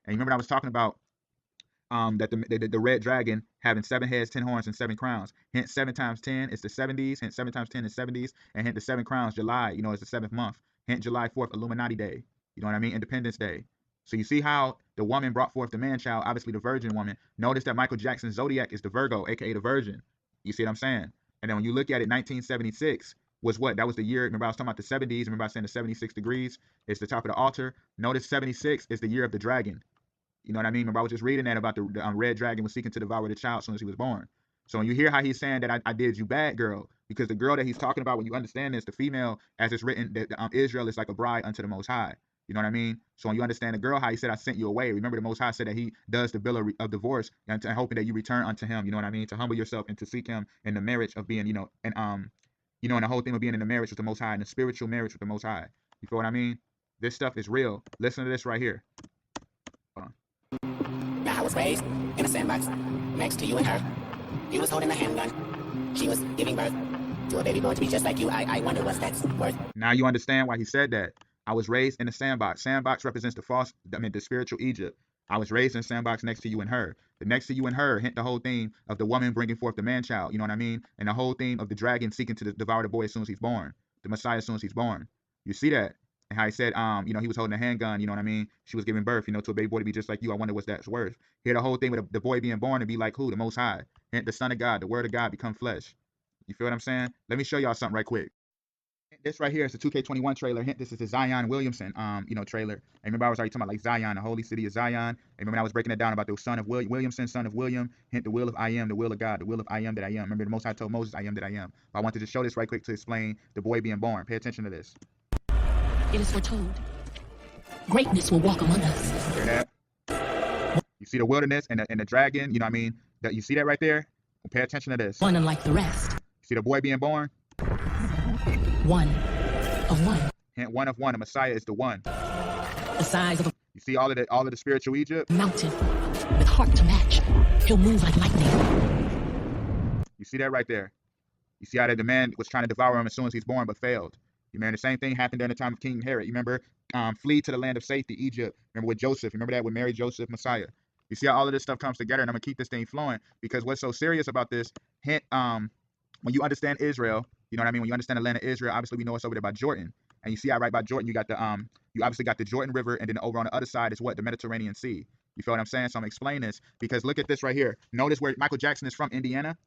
And you remember I was talking about that the red dragon having 7 heads, 10 horns, and 7 crowns. Hence 7 times 10 is the 70s. Hence 7 times 10 is 70s. And hence the 7 crowns, July, is the 7th month. Hence July 4th, Illuminati Day. You know what I mean? Independence Day. So you see how the woman brought forth the man child, obviously the virgin woman. Notice that Michael Jackson's zodiac is the Virgo, aka the Virgin. You see what I'm saying? And then when you look at it, 1976 was what? That was the year. Remember I was talking about the 70s. Remember I was saying the 76 degrees is the top of the altar. Notice 76 is the year of the dragon. You know what I mean? Remember I was just reading that about the red dragon was seeking to devour the child as soon as he was born. So when you hear how he's saying that I did you bad, girl, because the girl that he's talking about, when you understand this, the female, as it's written, that Israel is like a bride unto the Most High. You know what I mean? So when you understand the girl, how he said, I sent you away. Remember the Most High said that he does the bill of divorce and hoping that you return unto him. You know what I mean? To humble yourself and to seek him in the marriage of being, and the whole thing of being in the marriage with the Most High and the spiritual marriage with the Most High. You feel what I mean? This stuff is real. Listen to this right here. Now I was raised in a sandbox next to you and her. You was holding a handgun. She was giving birth to a baby boy to be just like you. I wonder what's that's worth. Now you understand why he said that. I was raised in a sandbox. Sandbox represents the spiritual Egypt. I was raised in a sandbox next to you and her. The next to you and her hint the whole theme of the woman bringing forth the man child. You know what I mean? And the whole theme of the dragon seeking to devour the boy as soon as he's born. The Messiah as soon as he's born. You see that? And how he said, he was holding a handgun, you know what I mean? She was giving birth, to a baby boy to be just like you. I wonder what's that's worth. Hear the whole thing with the boy being born and be like who? The Most High. Hint the Son of God, the Word of God become flesh. You feel what I'm saying? Let me show y'all something right quick. This right here is the 2K21 trailer. Hint, this is the Zion Williamson, trailer. And remember I was already talking about like Zion, the holy city of Zion. And remember I was breaking it down about the son of Williamson, son of William. Hint, the will of I am, the will of God, the will of I am that I am. Remember the Most High told Moses, I am that I am. But I wanted to show this right quick to explain the boy being born. Pay attention to this. It is foretold. Greatness will walk among us. Hear that? You see the wilderness and the dragon, you know what I mean? You see that right there? Well, pay attention to this. One unlike the rest. You see the boy being born? One of one. Hint, one of one. The Messiah is the one. The size of a You see all of the spiritual Egypt? mountain with heart to match. He'll move like lightning. You see that right there? You see how the man was trying to devour him as soon as he's born, but failed. You remember the same thing happened during the time of King Herod. You remember flee to the land of safety, Egypt. Remember with Joseph. Remember that with Mary, Joseph, Messiah. You see how all of this stuff comes together, and I'm gonna keep this thing flowing because what's so serious about this? Hint, when you understand Israel, you know what I mean. When you understand the land of Israel, obviously we know it's over there by Jordan, and you see how right by Jordan you got the you obviously got the Jordan River, and then over on the other side is what? The Mediterranean Sea. You feel what I'm saying? So I'm gonna explain this because look at this right here. Notice where Michael Jackson is from, Indiana.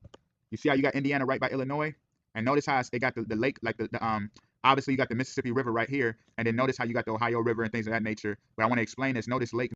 You see how you got Indiana right by Illinois, and notice how they got the lake like the obviously you got the Mississippi River right here, and then notice how you got the Ohio River and things of that nature. But I want to explain this. Notice Lake